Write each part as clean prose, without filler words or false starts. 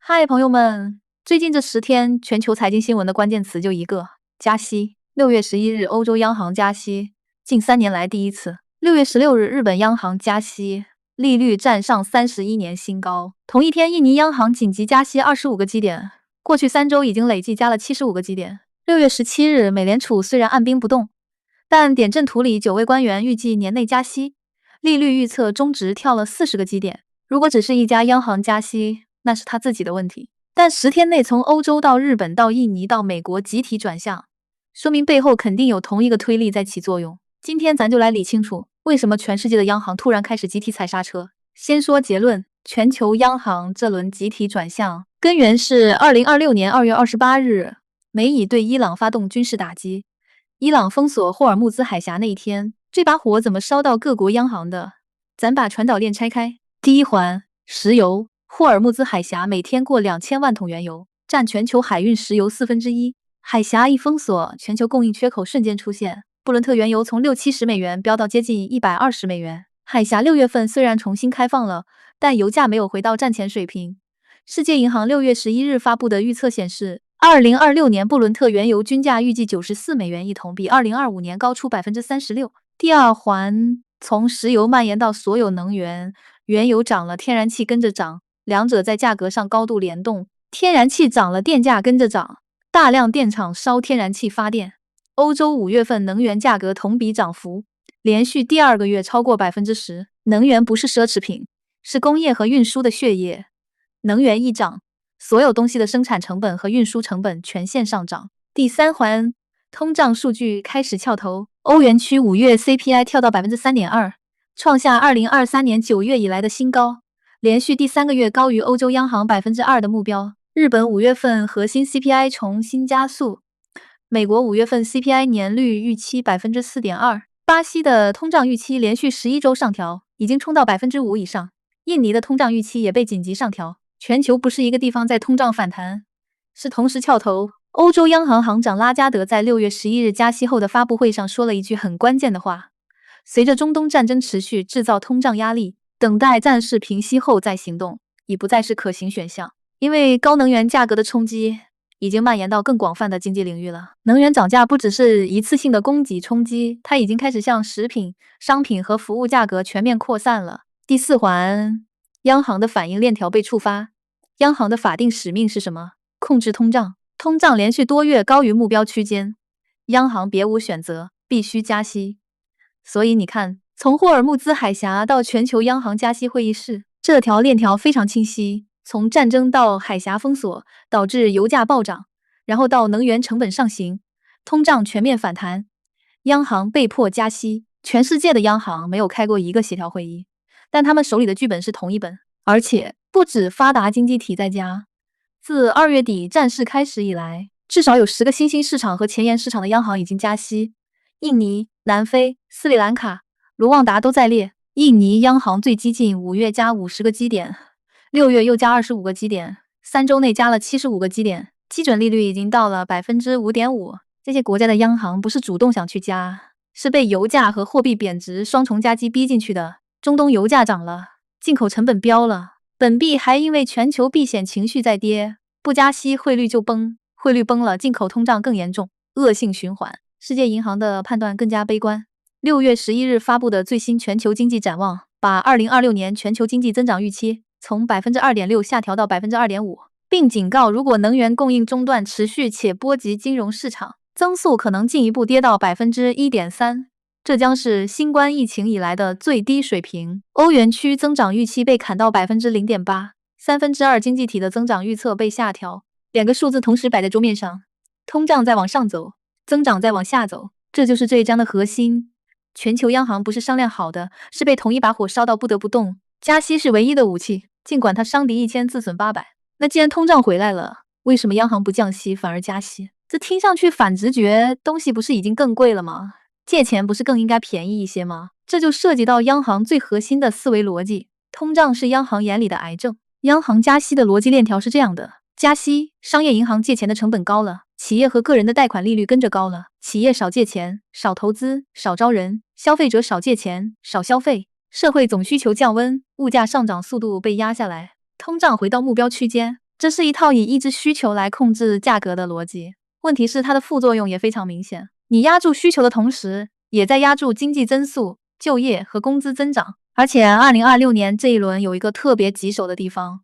嗨，朋友们！最近这10天，全球财经新闻的关键词就一个：加息。6月11日，欧洲央行加息，近3年来第一次。6月16日，日本央行加息，利率站上31年新高。同一天，印尼央行紧急加息25个基点，过去3周已经累计加了75个基点。6月17日，美联储虽然按兵不动，但点阵图里9位官员预计年内加息，利率预测中值跳了40个基点。如果只是一家央行加息，那是他自己的问题。但10天内从欧洲到日本到印尼到美国集体转向，说明背后肯定有同一个推力在起作用。今天咱就来理清楚，为什么全世界的央行突然开始集体踩刹车。先说结论，全球央行这轮集体转向，根源是2026年2月28日，美以对伊朗发动军事打击，伊朗封锁霍尔木兹海峡那一天，这把火怎么烧到各国央行的？咱把传导链拆开。第一环，石油。霍尔木兹海峡每天过2000万桶原油，占全球海运石油1/4。海峡一封锁，全球供应缺口瞬间出现。布伦特原油从60-70美元飙到接近120美元。海峡6月份虽然重新开放了，但油价没有回到战前水平。世界银行6月11日发布的预测显示，2026年布伦特原油均价预计94美元一桶，比2025年高出36%。第二环，从石油蔓延到所有能源，原油涨了，天然气跟着涨。两者在价格上高度联动，天然气涨了，电价跟着涨，大量电厂烧天然气发电。欧洲5月份能源价格同比涨幅连续第2个月超过10%。能源不是奢侈品，是工业和运输的血液。能源一涨，所有东西的生产成本和运输成本全线上涨。第三环，通胀数据开始翘头，欧元区5月 CPI 跳到3.2%，创下2023年9月以来的新高。连续第3个月高于欧洲央行2%的目标。日本5月份核心 CPI 重新加速，美国5月份 CPI 年率预期4.2%，巴西的通胀预期连续11周上调，已经冲到5%以上。印尼的通胀预期也被紧急上调。全球不是一个地方在通胀反弹，是同时翘头。欧洲央行行长拉加德在6月11日加息后的发布会上说了一句很关键的话：随着中东战争持续制造通胀压力，等待战事平息后再行动，已不再是可行选项。因为高能源价格的冲击已经蔓延到更广泛的经济领域了。能源涨价不只是一次性的供给冲击，它已经开始向食品、商品和服务价格全面扩散了。第四环，央行的反应链条被触发。央行的法定使命是什么？控制通胀。通胀连续多月高于目标区间，央行别无选择，必须加息。所以你看，从霍尔木兹海峡到全球央行加息会议室，这条链条非常清晰。从战争到海峡封锁，导致油价暴涨，然后到能源成本上行，通胀全面反弹，央行被迫加息。全世界的央行没有开过一个协调会议，但他们手里的剧本是同一本，而且不止发达经济体在加。自2月底战事开始以来，至少有10个新兴市场和前沿市场的央行已经加息。印尼、南非、斯里兰卡、卢旺达都在列。印尼央行最激进，5月加50个基点，6月又加25个基点，3周内加了75个基点，基准利率已经到了5.5%。这些国家的央行不是主动想去加，是被油价和货币贬值双重夹击逼进去的。中东油价涨了，进口成本飙了，本币还因为全球避险情绪在跌，不加息汇率就崩，汇率崩了，进口通胀更严重，恶性循环。世界银行的判断更加悲观。6月11日发布的最新全球经济展望，把2026年全球经济增长预期从2.6%下调到2.5%，并警告如果能源供应中断持续且波及金融市场，增速可能进一步跌到1.3%，这将是新冠疫情以来的最低水平。欧元区增长预期被砍到0.8%，2/3经济体的增长预测被下调。2个数字同时摆在桌面上，通胀在往上走，增长在往下走，这就是这一章的核心。全球央行不是商量好的，是被同一把火烧到不得不动。加息是唯一的武器，尽管它伤敌1000自损800。那既然通胀回来了，为什么央行不降息反而加息？这听上去反直觉，东西不是已经更贵了吗？借钱不是更应该便宜一些吗？这就涉及到央行最核心的思维逻辑。通胀是央行眼里的癌症，央行加息的逻辑链条是这样的：加息，商业银行借钱的成本高了，企业和个人的贷款利率跟着高了，企业少借钱，少投资，少招人，消费者少借钱，少消费，社会总需求降温，物价上涨速度被压下来，通胀回到目标区间。这是一套以抑制需求来控制价格的逻辑。问题是它的副作用也非常明显，你压住需求的同时，也在压住经济增速、就业和工资增长。而且2026年这一轮有一个特别棘手的地方，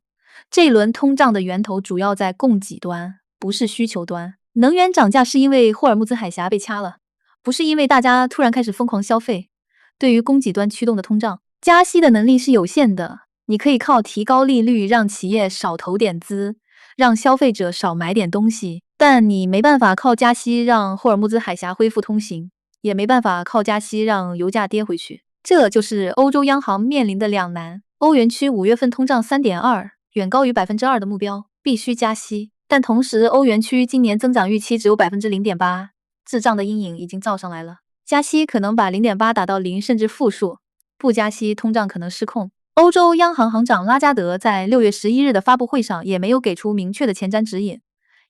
这一轮通胀的源头主要在供给端，不是需求端。能源涨价是因为霍尔木兹海峡被掐了，不是因为大家突然开始疯狂消费。对于供给端驱动的通胀，加息的能力是有限的。你可以靠提高利率让企业少投点资，让消费者少买点东西，但你没办法靠加息让霍尔木兹海峡恢复通行，也没办法靠加息让油价跌回去。这就是欧洲央行面临的两难。欧元区5月份通胀 3.2%， 远高于 2% 的目标，必须加息。但同时，欧元区今年增长预期只有 0.8%， 滞胀的阴影已经造上来了。加息可能把 0.8 打到0甚至负数，不加息通胀可能失控。欧洲央行行长拉加德在6月11日的发布会上也没有给出明确的前瞻指引，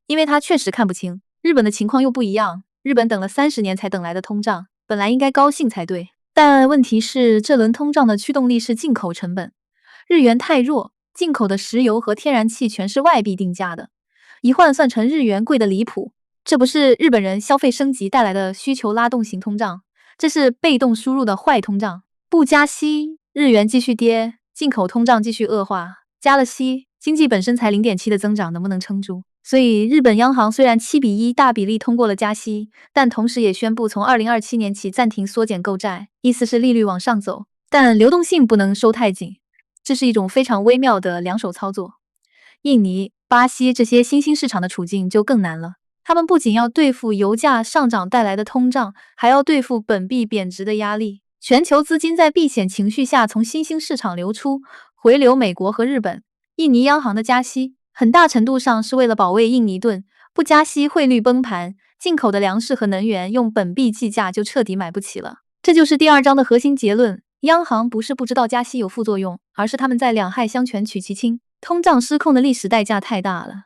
因为他确实看不清。日本的情况又不一样，日本等了30年才等来的通胀，本来应该高兴才对。但问题是，这轮通胀的驱动力是进口成本，日元太弱，进口的石油和天然气全是外币定价的，一换算成日元贵得离谱。这不是日本人消费升级带来的需求拉动型通胀，这是被动输入的坏通胀。不加息，日元继续跌，进口通胀继续恶化，加了息，经济本身才 0.7 的增长，能不能撑住？所以日本央行虽然7:1大比例通过了加息，但同时也宣布从2027年起暂停缩减购债，意思是利率往上走，但流动性不能收太紧，这是一种非常微妙的两手操作。印尼、巴西这些新兴市场的处境就更难了，他们不仅要对付油价上涨带来的通胀，还要对付本币贬值的压力。全球资金在避险情绪下从新兴市场流出，回流美国和日本。印尼央行的加息很大程度上是为了保卫印尼盾，不加息汇率崩盘，进口的粮食和能源用本币计价就彻底买不起了。这就是第二章的核心结论，央行不是不知道加息有副作用，而是他们在两害相权取其轻。通胀失控的历史代价太大了。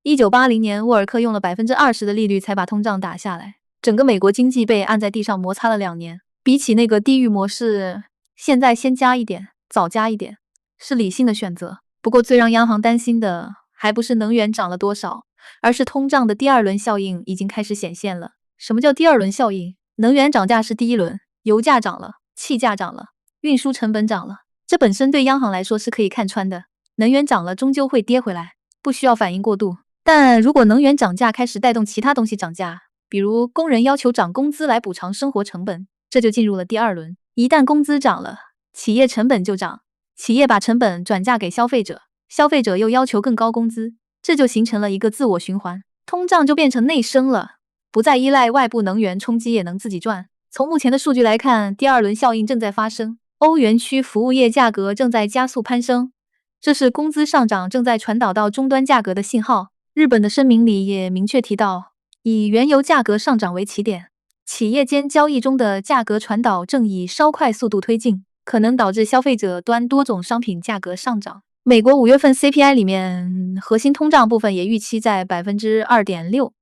1980年，沃尔克用了 20% 的利率才把通胀打下来，整个美国经济被按在地上摩擦了2年。比起那个地狱模式，现在先加一点，早加一点，是理性的选择。不过最让央行担心的还不是能源涨了多少，而是通胀的第二轮效应已经开始显现了。什么叫第二轮效应？能源涨价是第一轮，油价涨了，气价涨了，运输成本涨了，这本身对央行来说是可以看穿的。能源涨了终究会跌回来，不需要反应过度。但如果能源涨价开始带动其他东西涨价，比如工人要求涨工资来补偿生活成本，这就进入了第二轮。一旦工资涨了，企业成本就涨，企业把成本转嫁给消费者，消费者又要求更高工资，这就形成了一个自我循环，通胀就变成内生了，不再依赖外部能源冲击也能自己赚。从目前的数据来看，第二轮效应正在发生，欧元区服务业价格正在加速攀升，这是工资上涨正在传导到终端价格的信号。日本的声明里也明确提到，以原油价格上涨为起点，企业间交易中的价格传导正以稍快速度推进，可能导致消费者端多种商品价格上涨。美国5月份 CPI 里面核心通胀部分也预期在 2.6%，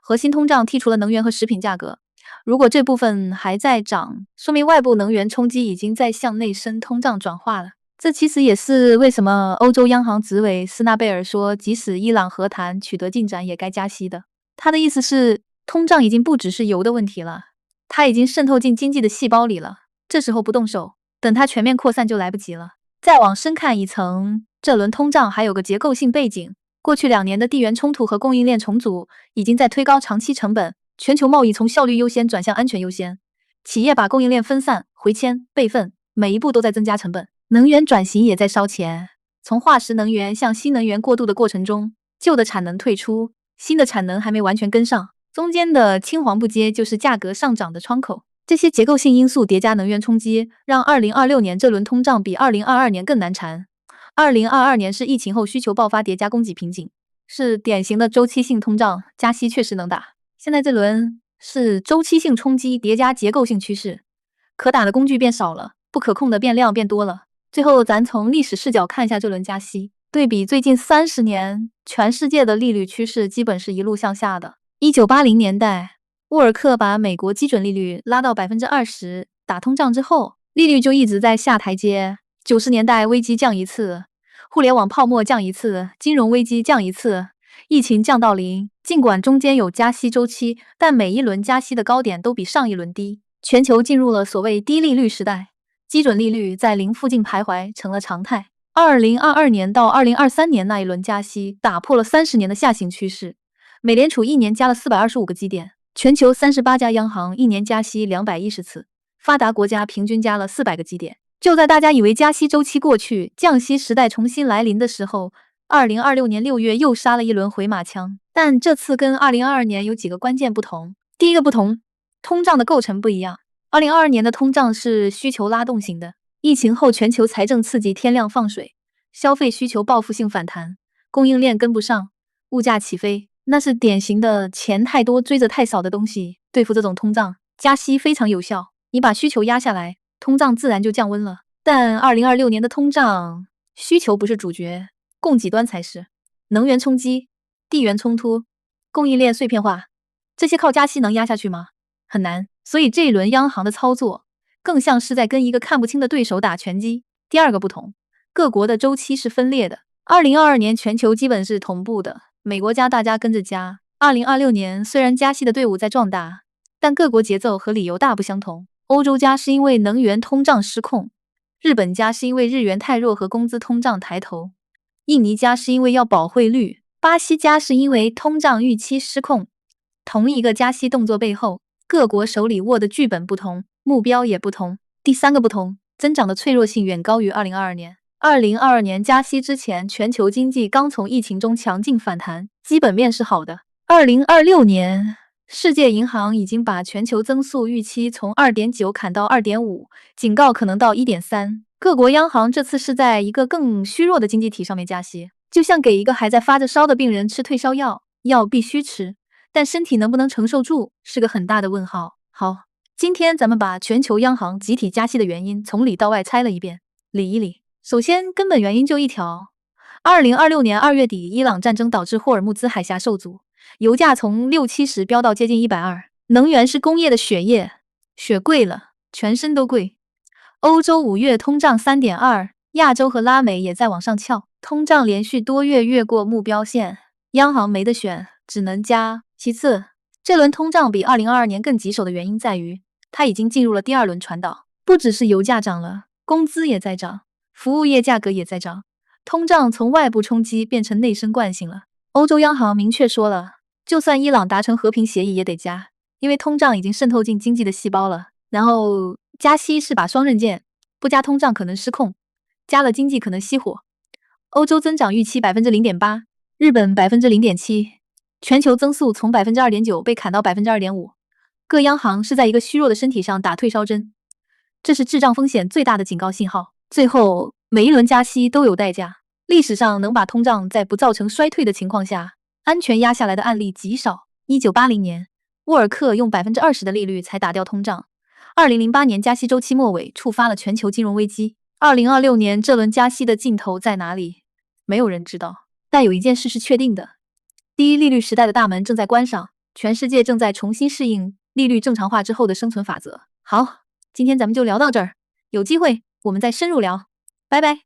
核心通胀剔除了能源和食品价格。如果这部分还在涨，说明外部能源冲击已经在向内生通胀转化了。这其实也是为什么欧洲央行执委斯纳贝尔说，即使伊朗和谈取得进展也该加息的。他的意思是，通胀已经不只是油的问题了，它已经渗透进经济的细胞里了。这时候不动手，等它全面扩散就来不及了。再往深看一层，这轮通胀还有个结构性背景。过去2年的地缘冲突和供应链重组已经在推高长期成本，全球贸易从效率优先转向安全优先，企业把供应链分散、回迁、备份，每一步都在增加成本。能源转型也在烧钱，从化石能源向新能源过渡的过程中，旧的产能退出，新的产能还没完全跟上，中间的青黄不接就是价格上涨的窗口。这些结构性因素叠加能源冲击，让2026年这轮通胀比2022年更难缠。2022年是疫情后需求爆发叠加供给瓶颈，是典型的周期性通胀，加息确实能打。现在这轮是周期性冲击叠加结构性趋势，可打的工具变少了，不可控的变量变多了。最后咱从历史视角看一下这轮加息，对比最近30年，全世界的利率趋势基本是一路向下的。1980年代，沃尔克把美国基准利率拉到 20%， 打通胀之后，利率就一直在下台阶。90年代危机降一次，互联网泡沫降一次，金融危机降一次，疫情降到零。尽管中间有加息周期，但每一轮加息的高点都比上一轮低，全球进入了所谓低利率时代，基准利率在零附近徘徊成了常态。2022年到2023年那一轮加息打破了30年的下行趋势，美联储一年加了425个基点，全球38家央行一年加息210次，发达国家平均加了400个基点。就在大家以为加息周期过去，降息时代重新来临的时候，2026年6月又杀了一轮回马枪，但这次跟2022年有几个关键不同。第一个不同，通胀的构成不一样。2022年的通胀是需求拉动型的，疫情后全球财政刺激天量放水，消费需求报复性反弹，供应链跟不上，物价起飞，那是典型的钱太多追着太少的东西。对付这种通胀，加息非常有效，你把需求压下来，通胀自然就降温了。但2026年的通胀，需求不是主角，供给端才是。能源冲击、地缘冲突、供应链碎片化，这些靠加息能压下去吗？很难。所以这一轮央行的操作，更像是在跟一个看不清的对手打拳击。第二个不同，各国的周期是分裂的。2022年全球基本是同步的，美国加大家跟着加。2026年虽然加息的队伍在壮大，但各国节奏和理由大不相同。欧洲加是因为能源通胀失控，日本加是因为日元太弱和工资通胀抬头，印尼加是因为要保汇率，巴西加是因为通胀预期失控。同一个加息动作背后，各国手里握的剧本不同，目标也不同。第三个不同，增长的脆弱性远高于2022年。2022年加息之前，全球经济刚从疫情中强劲反弹，基本面是好的。2026年，世界银行已经把全球增速预期从 2.9 砍到 2.5， 警告可能到 1.3。各国央行这次是在一个更虚弱的经济体上面加息，就像给一个还在发着烧的病人吃退烧药，药必须吃，但身体能不能承受住是个很大的问号。好，今天咱们把全球央行集体加息的原因从里到外拆了一遍，理一理。首先，根本原因就一条：2026年2月底，伊朗战争导致霍尔木兹海峡受阻，油价从60-70飙到接近120。能源是工业的血液，血贵了，全身都贵。欧洲5月通胀 3.2， 亚洲和拉美也在往上翘，通胀连续多月越过目标线，央行没得选，只能加。其次，这轮通胀比2022年更棘手的原因在于，它已经进入了第二轮传导，不只是油价涨了，工资也在涨，服务业价格也在涨，通胀从外部冲击变成内生惯性了。欧洲央行明确说了，就算伊朗达成和平协议也得加，因为通胀已经渗透进经济的细胞了。然后加息是把双刃剑，不加通胀可能失控，加了经济可能熄火。欧洲增长预期 0.8%， 日本 0.7%， 全球增速从 2.9% 被砍到 2.5%， 各央行是在一个虚弱的身体上打退烧针，这是滞胀风险最大的警告信号。最后，每一轮加息都有代价，历史上能把通胀在不造成衰退的情况下安全压下来的案例极少。1980年，沃尔克用 20% 的利率才打掉通胀，2008年加息周期末尾触发了全球金融危机。2026年这轮加息的尽头在哪里？没有人知道。但有一件事是确定的，低利率时代的大门正在关上，全世界正在重新适应利率正常化之后的生存法则。好，今天咱们就聊到这儿，有机会我们再深入聊，拜拜。